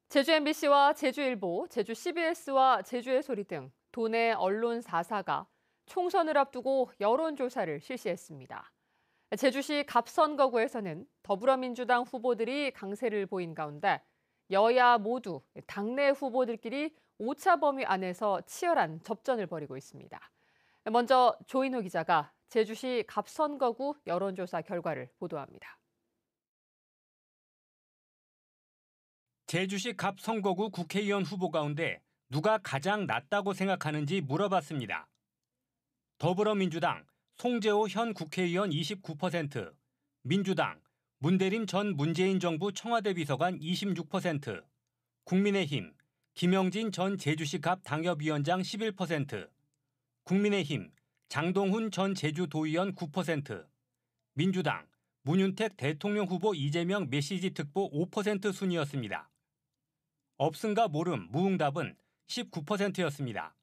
제주 MBC와 제주일보, 제주 CBS와 제주의 소리 등 도내 언론 4사가 총선을 앞두고 여론조사를 실시했습니다. 제주시 갑선거구에서는 더불어민주당 후보들이 강세를 보인 가운데 여야 모두 당내 후보들끼리 오차 범위 안에서 치열한 접전을 벌이고 있습니다. 먼저 조인호 기자가 제주시 갑선거구 여론조사 결과를 보도합니다. 제주시 갑선거구 국회의원 후보 가운데 누가 가장 낫다고 생각하는지 물어봤습니다. 더불어민주당 송재호 현 국회의원 29%, 민주당 문대림 전 문재인 정부 청와대 비서관 26%, 국민의힘 김영진 전 제주시 갑 당협위원장 11%, 국민의힘 장동훈 전 제주도의원 9%, 민주당 문윤택 대통령 후보 이재명 메시지 특보 5% 순이었습니다. 없음과 모름, 무응답은 19%였습니다.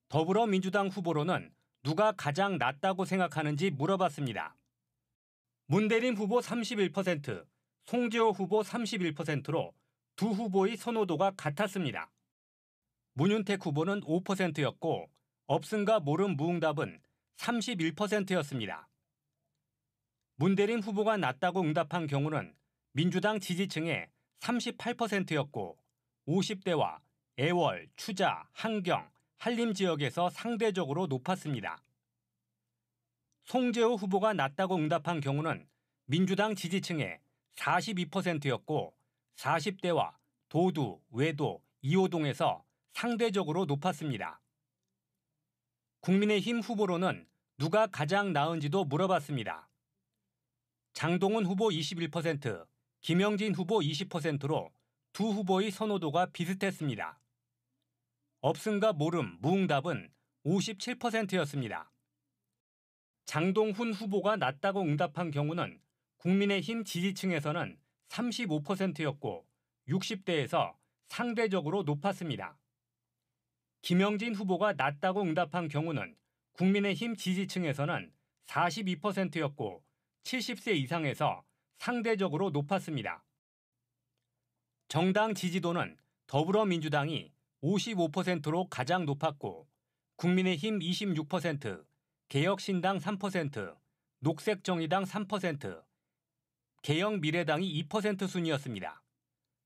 더불어민주당 후보로는 누가 가장 낫다고 생각하는지 물어봤습니다. 문대림 후보 31%, 송재호 후보 31%로 두 후보의 선호도가 같았습니다. 문윤택 후보는 5%였고 없음과 모름, 무응답은 31%였습니다. 문대림 후보가 낫다고 응답한 경우는 민주당 지지층의 38%였고 50대와 애월, 추자, 한경, 한림 지역에서 상대적으로 높았습니다. 송재호 후보가 낫다고 응답한 경우는 민주당 지지층의 42%였고 40대와 도두, 외도, 이호동에서 상대적으로 높았습니다. 국민의힘 후보로는 누가 가장 나은지도 물어봤습니다. 장동훈 후보 21%, 김영진 후보 20%로 두 후보의 선호도가 비슷했습니다. 없음과 모름, 무응답은 57%였습니다. 장동훈 후보가 낫다고 응답한 경우는 국민의힘 지지층에서는 35%였고 60대에서 상대적으로 높았습니다. 김영진 후보가 낫다고 응답한 경우는 국민의힘 지지층에서는 42%였고 70세 이상에서 상대적으로 높았습니다. 정당 지지도는 더불어민주당이 55%로 가장 높았고 국민의힘 26%, 개혁신당 3%, 녹색정의당 3%, 개혁미래당이 2% 순이었습니다.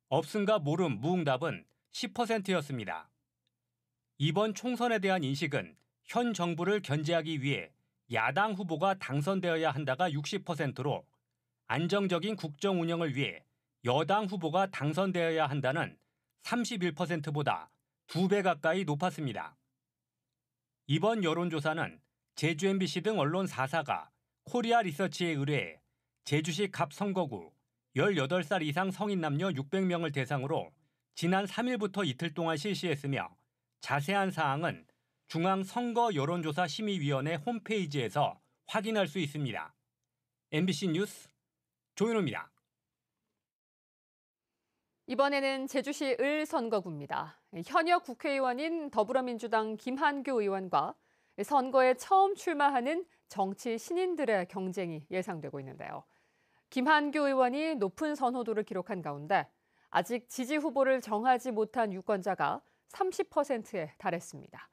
없음과 모름, 무응답은 10%였습니다. 이번 총선에 대한 인식은 현 정부를 견제하기 위해 야당 후보가 당선되어야 한다가 60%로 안정적인 국정 운영을 위해 여당 후보가 당선되어야 한다는 31%보다 2배 가까이 높았습니다. 이번 여론조사는 제주 MBC 등 언론 4사가 코리아 리서치에 의뢰해 제주시 갑선거구 18살 이상 성인 남녀 600명을 대상으로 지난 3일부터 이틀 동안 실시했으며 자세한 사항은 중앙선거여론조사심의위원회 홈페이지에서 확인할 수 있습니다. MBC 뉴스 조인호입니다. 이번에는 제주시 을 선거구입니다. 현역 국회의원인 더불어민주당 김한규 의원과 선거에 처음 출마하는 정치 신인들의 경쟁이 예상되고 있는데요. 김한규 의원이 높은 선호도를 기록한 가운데 아직 지지 후보를 정하지 못한 유권자가 30%에 달했습니다.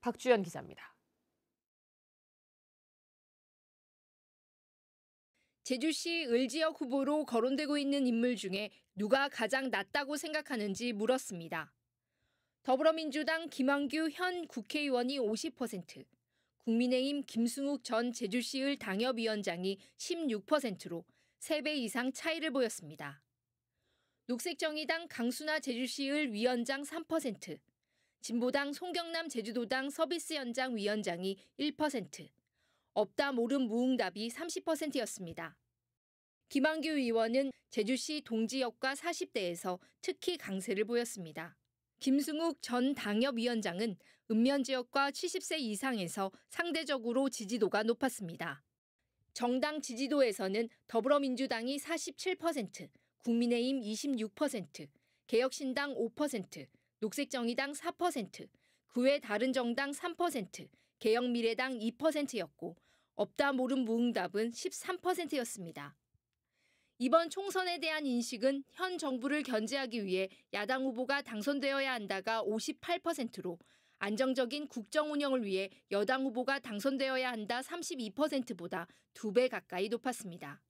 박주연 기자입니다. 제주시 을 지역 후보로 거론되고 있는 인물 중에 누가 가장 낫다고 생각하는지 물었습니다. 더불어민주당 김한규 현 국회의원이 50%, 국민의힘 김승욱 전 제주시 을 당협위원장이 16%로 3배 이상 차이를 보였습니다. 녹색정의당 강순하 제주시 을 위원장 3%, 진보당 송경남 제주도당 서비스연장 위원장이 1%, 없다 모름 무응답이 30%였습니다. 김한규 의원은 제주시 동지역과 40대에서 특히 강세를 보였습니다. 김승욱 전 당협위원장은 읍면지역과 70세 이상에서 상대적으로 지지도가 높았습니다. 정당 지지도에서는 더불어민주당이 47%, 국민의힘 26%, 개혁신당 5%, 녹색정의당 4%, 그 외 다른 정당 3%, 개혁미래당 2%였고 없다 모름 무응답은 13%였습니다. 이번 총선에 대한 인식은 현 정부를 견제하기 위해 야당 후보가 당선되어야 한다가 58%로 안정적인 국정 운영을 위해 여당 후보가 당선되어야 한다 32%보다 2배 가까이 높았습니다.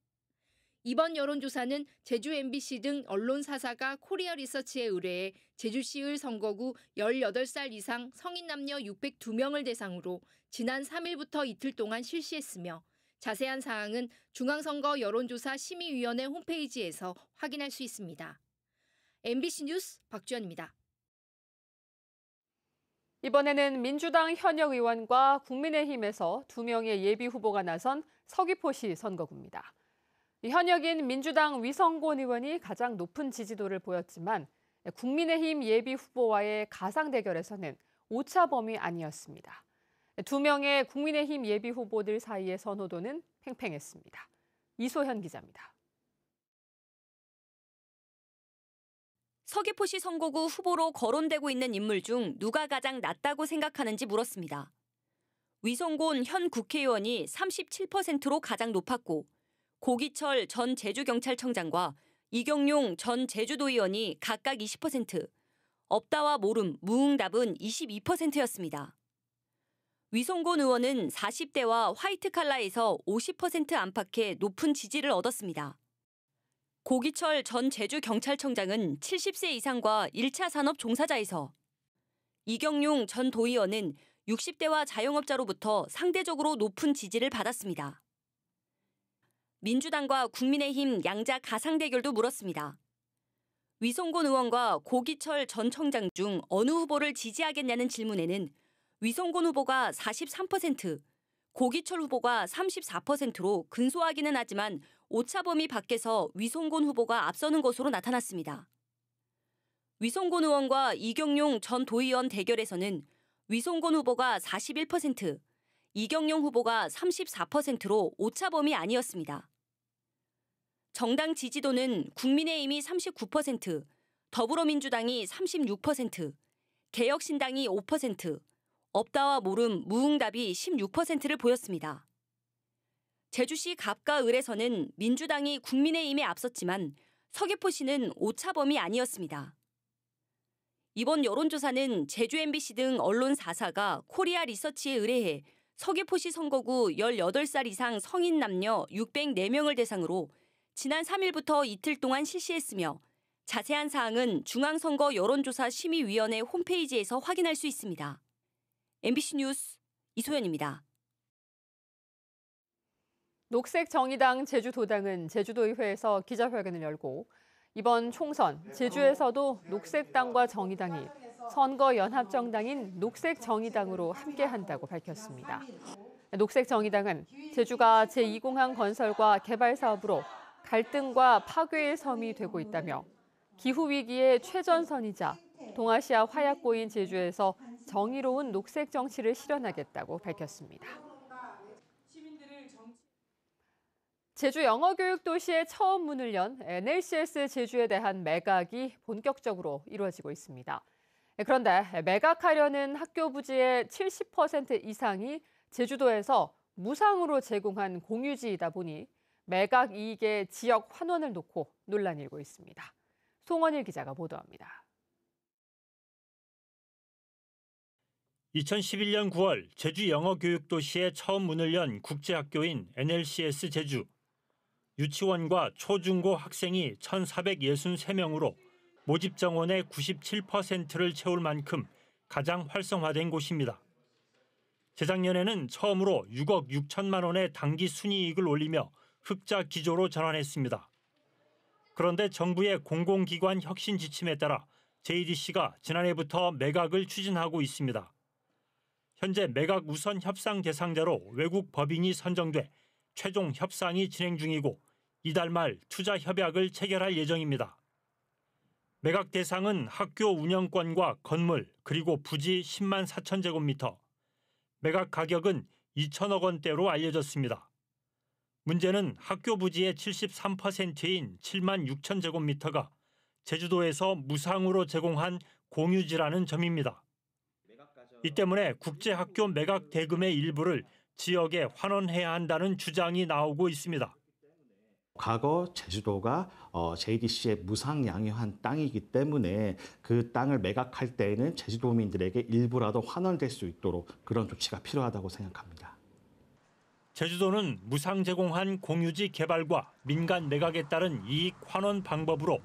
이번 여론조사는 제주 MBC 등 언론 4사가 코리아 리서치에 의뢰해 제주시의 선거구 18살 이상 성인 남녀 602명을 대상으로 지난 3일부터 이틀 동안 실시했으며 자세한 사항은 중앙선거 여론조사 심의위원회 홈페이지에서 확인할 수 있습니다. MBC 뉴스 박주연입니다. 이번에는 민주당 현역 의원과 국민의힘에서 2명의 예비 후보가 나선 서귀포시 선거구입니다. 현역인 민주당 위성곤 의원이 가장 높은 지지도를 보였지만 국민의힘 예비 후보와의 가상 대결에서는 오차범위 아니었습니다. 2명의 국민의힘 예비 후보들 사이의 선호도는 팽팽했습니다. 이소현 기자입니다. 서귀포시 선거구 후보로 거론되고 있는 인물 중 누가 가장 낫다고 생각하는지 물었습니다. 위성곤 현 국회의원이 37%로 가장 높았고 고기철 전 제주경찰청장과 이경용 전 제주도의원이 각각 20%, 없다와 모름, 무응답은 22%였습니다. 위성곤 의원은 40대와 화이트 칼라에서 50% 안팎의 높은 지지를 얻었습니다. 고기철 전 제주경찰청장은 70세 이상과 1차 산업 종사자에서, 이경용 전 도의원은 60대와 자영업자로부터 상대적으로 높은 지지를 받았습니다. 민주당과 국민의힘 양자 가상 대결도 물었습니다. 위성곤 의원과 고기철 전 청장 중 어느 후보를 지지하겠냐는 질문에는 위성곤 후보가 43%, 고기철 후보가 34%로 근소하기는 하지만 오차범위 밖에서 위성곤 후보가 앞서는 것으로 나타났습니다. 위성곤 의원과 이경용 전 도의원 대결에서는 위성곤 후보가 41%, 이경용 후보가 34%로 오차범위 아니었습니다. 정당 지지도는 국민의힘이 39%, 더불어민주당이 36%, 개혁신당이 5%, 없다와 모름, 무응답이 16%를 보였습니다. 제주시 갑과 을에서는 민주당이 국민의힘에 앞섰지만 서귀포시는 오차범위 아니었습니다. 이번 여론조사는 제주 MBC 등 언론 4사가 코리아 리서치에 의뢰해 서귀포시 선거구 18살 이상 성인 남녀 604명을 대상으로 지난 3일부터 이틀 동안 실시했으며 자세한 사항은 중앙선거 여론조사 심의위원회 홈페이지에서 확인할 수 있습니다. MBC 뉴스 이소연입니다. 녹색정의당 제주도당은 제주도의회에서 기자회견을 열고 이번 총선 제주에서도 녹색당과 정의당이 선거연합정당인 녹색정의당으로 함께한다고 밝혔습니다. 녹색정의당은 제주가 제2공항 건설과 개발 사업으로 갈등과 파괴의 섬이 되고 있다며 기후위기의 최전선이자 동아시아 화약고인 제주에서 정의로운 녹색 정치를 실현하겠다고 밝혔습니다. 제주 영어교육 도시에 처음 문을 연 NLCS 제주에 대한 매각이 본격적으로 이루어지고 있습니다. 그런데 매각하려는 학교 부지의 70% 이상이 제주도에서 무상으로 제공한 공유지이다 보니 매각 이익의 지역 환원을 놓고 논란이 일고 있습니다. 송원일 기자가 보도합니다. 2011년 9월 제주 영어교육도시에 처음 문을 연 국제학교인 NLCS 제주. 유치원과 초중고 학생이 1,463명으로 모집 정원의 97%를 채울 만큼 가장 활성화된 곳입니다. 재작년에는 처음으로 6억 6천만 원의 당기 순이익을 올리며 흑자 기조로 전환했습니다. 그런데 정부의 공공기관 혁신 지침에 따라 JDC가 지난해부터 매각을 추진하고 있습니다. 현재 매각 우선 협상 대상자로 외국 법인이 선정돼 최종 협상이 진행 중이고 이달 말 투자 협약을 체결할 예정입니다. 매각 대상은 학교 운영권과 건물 그리고 부지 10만 4천 제곱미터. 매각 가격은 2천억 원대로 알려졌습니다. 문제는 학교 부지의 73%인 7만 6천 제곱미터가 제주도에서 무상으로 제공한 공유지라는 점입니다. 이 때문에 국제학교 매각 대금의 일부를 지역에 환원해야 한다는 주장이 나오고 있습니다. 과거 제주도가 JDC의 무상양요한 땅이기 때문에 그 땅을 매각할 때에는 제주도민들에게 일부라도 환원될 수 있도록 그런 조치가 필요하다고 생각합니다. 제주도는 무상 제공한 공유지 개발과 민간 매각에 따른 이익 환원 방법으로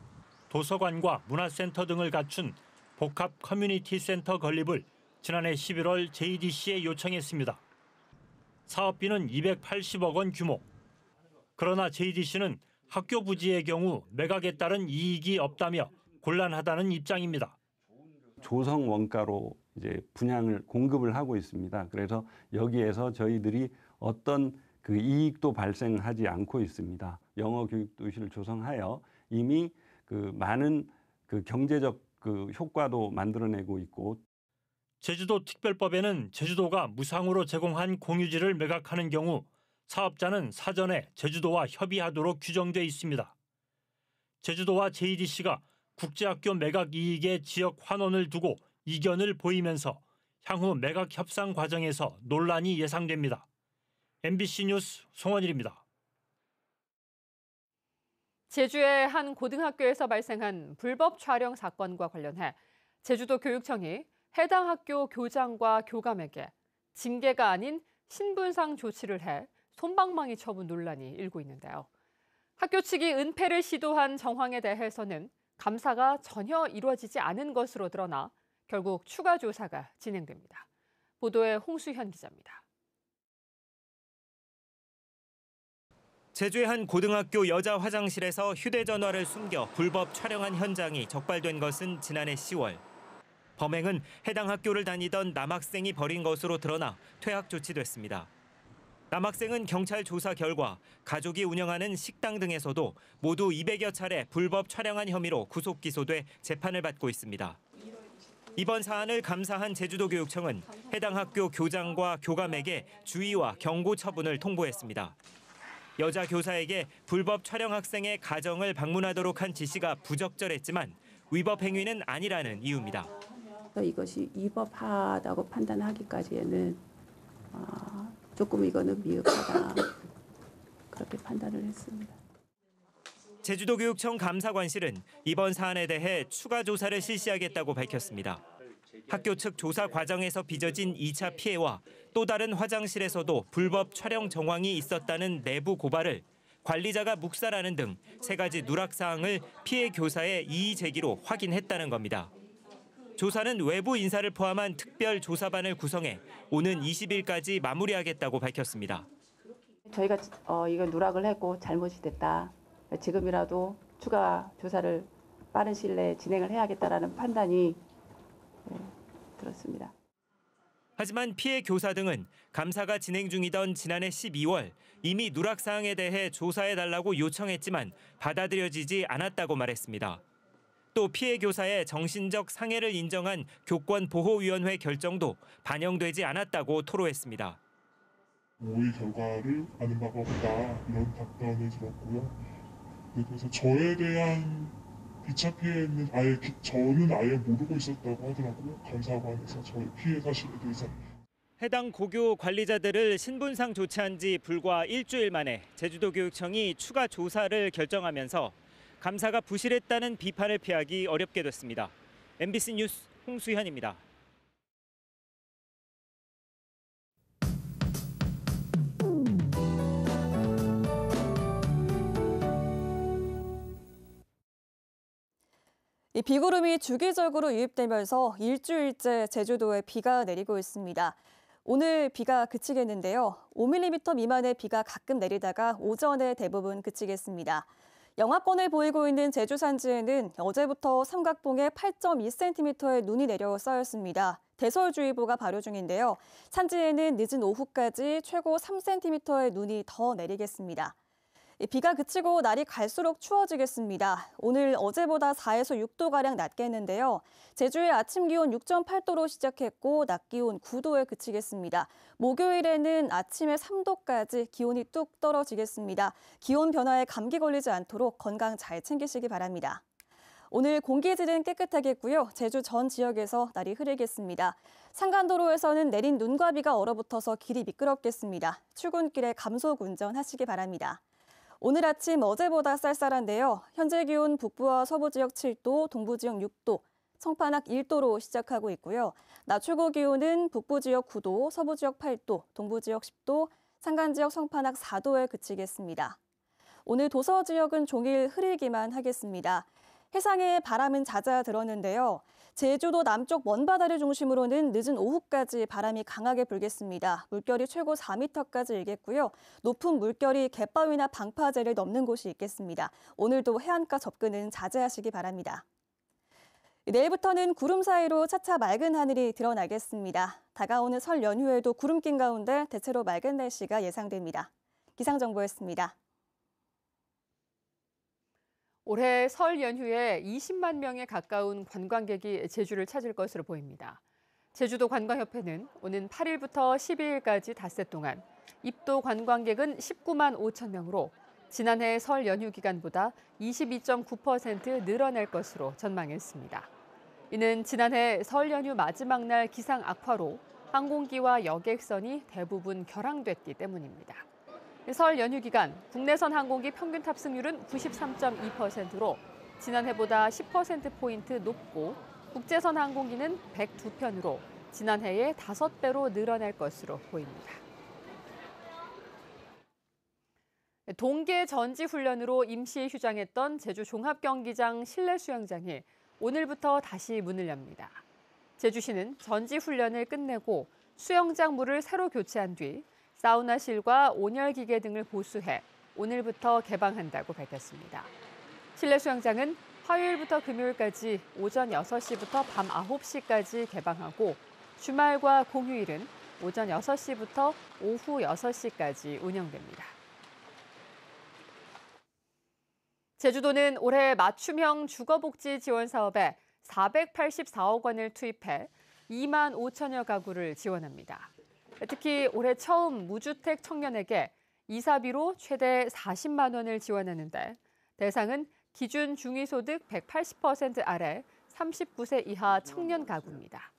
도서관과 문화센터 등을 갖춘 복합 커뮤니티 센터 건립을 지난해 11월 JDC에 요청했습니다. 사업비는 280억 원 규모. 그러나 JDC는 학교 부지의 경우 매각에 따른 이익이 없다며 곤란하다는 입장입니다. 조성 원가로 이제 분양을 공급을 하고 있습니다. 그래서 여기에서 저희들이 어떤 그 이익도 발생하지 않고 있습니다. 영어 교육 도시를 조성하여 이미 그 많은 그 경제적 그 효과도 만들어내고 있고. 제주도 특별법에는 제주도가 무상으로 제공한 공유지를 매각하는 경우 사업자는 사전에 제주도와 협의하도록 규정돼 있습니다. 제주도와 JDC가 국제학교 매각 이익의 지역 환원을 두고 이견을 보이면서 향후 매각 협상 과정에서 논란이 예상됩니다. MBC 뉴스 송원일입니다. 제주의 한 고등학교에서 발생한 불법 촬영 사건과 관련해 제주도 교육청이 해당 학교 교장과 교감에게 징계가 아닌 신분상 조치를 해 솜방망이 처분 논란이 일고 있는데요. 학교 측이 은폐를 시도한 정황에 대해서는 감사가 전혀 이루어지지 않은 것으로 드러나 결국 추가 조사가 진행됩니다. 보도에 홍수현 기자입니다. 제주의 한 고등학교 여자 화장실에서 휴대전화를 숨겨 불법 촬영한 현장이 적발된 것은 지난해 10월. 범행은 해당 학교를 다니던 남학생이 벌인 것으로 드러나 퇴학 조치됐습니다. 남학생은 경찰 조사 결과 가족이 운영하는 식당 등에서도 모두 200여 차례 불법 촬영한 혐의로 구속 기소돼 재판을 받고 있습니다. 이번 사안을 감사한 제주도교육청은 해당 학교 교장과 교감에게 주의와 경고 처분을 통보했습니다. 여자 교사에게 불법 촬영 학생의 가정을 방문하도록 한 지시가 부적절했지만 위법 행위는 아니라는 이유입니다. 이것이 위법하다고 판단하기까지에는 조금 이거는 미흡하다 그렇게 판단을 했습니다. 제주도교육청 감사관실은 이번 사안에 대해 추가 조사를 실시하겠다고 밝혔습니다. 학교 측 조사 과정에서 빚어진 2차 피해와 또 다른 화장실에서도 불법 촬영 정황이 있었다는 내부 고발을 관리자가 묵살하는 등 3가지 누락 사항을 피해 교사의 이의 제기로 확인했다는 겁니다. 조사는 외부 인사를 포함한 특별 조사반을 구성해 오는 20일까지 마무리하겠다고 밝혔습니다. 저희가 이거 누락을 했고 잘못이 됐다. 지금이라도 추가 조사를 빠른 시일 내에 진행을 해야겠다라는 판단이 들었습니다. 하지만 피해 교사 등은 감사가 진행 중이던 지난해 12월 이미 누락 사항에 대해 조사해달라고 요청했지만 받아들여지지 않았다고 말했습니다. 또 피해 교사의 정신적 상해를 인정한 교권보호위원회 결정도 반영되지 않았다고 토로했습니다. 모의 결과를 아는 바가 없다 이런 답변을 들었고요. 그래서 저에 대한 2차 피해는 저는 아예 모르고 있었다고 하더라고요. 감사관에서 저의 피해 사실에 대해서. 해당 고교 관리자들을 신분상 조치한 지 불과 일주일 만에 제주도교육청이 추가 조사를 결정하면서 감사가 부실했다는 비판을 피하기 어렵게 됐습니다. MBC 뉴스 홍수현입니다. 이 비구름이 주기적으로 유입되면서 일주일째 제주도에 비가 내리고 있습니다. 오늘 비가 그치겠는데요. 5mm 미만의 비가 가끔 내리다가 오전에 대부분 그치겠습니다. 영하권을 보이고 있는 제주 산지에는 어제부터 삼각봉에 8.2cm의 눈이 내려 쌓였습니다. 대설주의보가 발효 중인데요. 산지에는 늦은 오후까지 최고 3cm의 눈이 더 내리겠습니다. 비가 그치고 날이 갈수록 추워지겠습니다. 오늘 어제보다 4에서 6도가량 낮겠는데요. 제주의 아침 기온 6.8도로 시작했고 낮 기온 9도에 그치겠습니다. 목요일에는 아침에 3도까지 기온이 뚝 떨어지겠습니다. 기온 변화에 감기 걸리지 않도록 건강 잘 챙기시기 바랍니다. 오늘 공기질은 깨끗하겠고요. 제주 전 지역에서 날이 흐리겠습니다. 산간도로에서는 내린 눈과 비가 얼어붙어서 길이 미끄럽겠습니다. 출근길에 감속 운전하시기 바랍니다. 오늘 아침 어제보다 쌀쌀한데요. 현재 기온 북부와 서부 지역 7도, 동부 지역 6도, 청파낙 1도로 시작하고 있고요. 낮 최고 기온은 북부 지역 9도, 서부 지역 8도, 동부 지역 10도, 산간 지역 성파낙 4도에 그치겠습니다. 오늘 도서 지역은 종일 흐리기만 하겠습니다. 해상에 바람은 잦아들었는데요. 제주도 남쪽 먼바다를 중심으로는 늦은 오후까지 바람이 강하게 불겠습니다. 물결이 최고 4m까지 일겠고요. 높은 물결이 갯바위나 방파제를 넘는 곳이 있겠습니다. 오늘도 해안가 접근은 자제하시기 바랍니다. 내일부터는 구름 사이로 차차 맑은 하늘이 드러나겠습니다. 다가오는 설 연휴에도 구름 낀 가운데 대체로 맑은 날씨가 예상됩니다. 기상정보였습니다. 올해 설 연휴에 20만 명에 가까운 관광객이 제주를 찾을 것으로 보입니다. 제주도 관광협회는 오는 8일부터 12일까지 닷새 동안 입도 관광객은 19만 5천 명으로 지난해 설 연휴 기간보다 22.9% 늘어날 것으로 전망했습니다. 이는 지난해 설 연휴 마지막 날 기상 악화로 항공기와 여객선이 대부분 결항됐기 때문입니다. 설 연휴 기간 국내선 항공기 평균 탑승률은 93.2%로 지난해보다 10%포인트 높고 국제선 항공기는 102편으로 지난해의 5배로 늘어날 것으로 보입니다. 동계 전지훈련으로 임시 휴장했던 제주 종합경기장 실내 수영장이 오늘부터 다시 문을 엽니다. 제주시는 전지훈련을 끝내고 수영장 물을 새로 교체한 뒤 사우나실과 온열기계 등을 보수해 오늘부터 개방한다고 밝혔습니다. 실내 수영장은 화요일부터 금요일까지 오전 6시부터 밤 9시까지 개방하고 주말과 공휴일은 오전 6시부터 오후 6시까지 운영됩니다. 제주도는 올해 맞춤형 주거복지 지원 사업에 484억 원을 투입해 2만 5천여 가구를 지원합니다. 특히 올해 처음 무주택 청년에게 이사비로 최대 40만 원을 지원하는데 대상은 기준 중위소득 180% 아래 39세 이하 청년 가구입니다.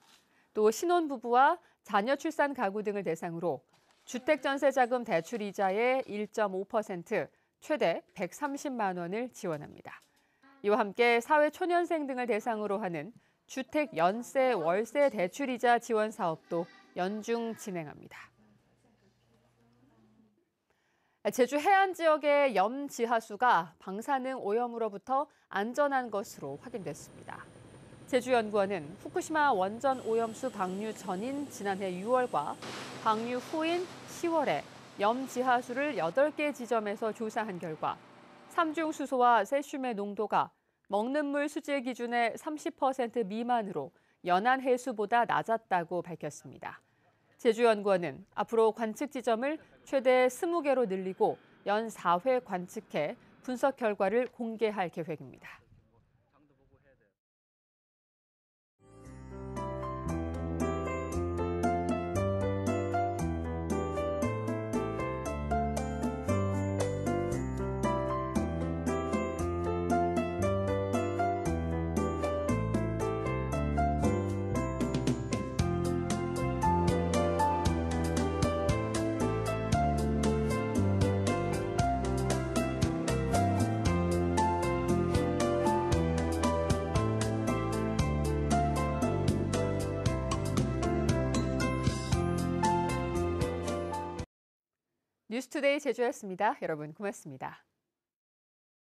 또 신혼부부와 자녀 출산 가구 등을 대상으로 주택전세자금 대출이자의 1.5% 최대 130만 원을 지원합니다. 이와 함께 사회초년생 등을 대상으로 하는 주택 연세 월세 대출이자 지원 사업도 연중 진행합니다. 제주 해안 지역의 염 지하수가 방사능 오염으로부터 안전한 것으로 확인됐습니다. 제주연구원은 후쿠시마 원전 오염수 방류 전인 지난해 6월과 방류 후인 10월에 염 지하수를 8개 지점에서 조사한 결과 삼중 수소와 세슘의 농도가 먹는 물 수질 기준의 30% 미만으로 연안 해수보다 낮았다고 밝혔습니다. 제주연구원은 앞으로 관측 지점을 최대 20개로 늘리고 연 4회 관측해 분석 결과를 공개할 계획입니다. 뉴스투데이 제주였습니다. 여러분 고맙습니다.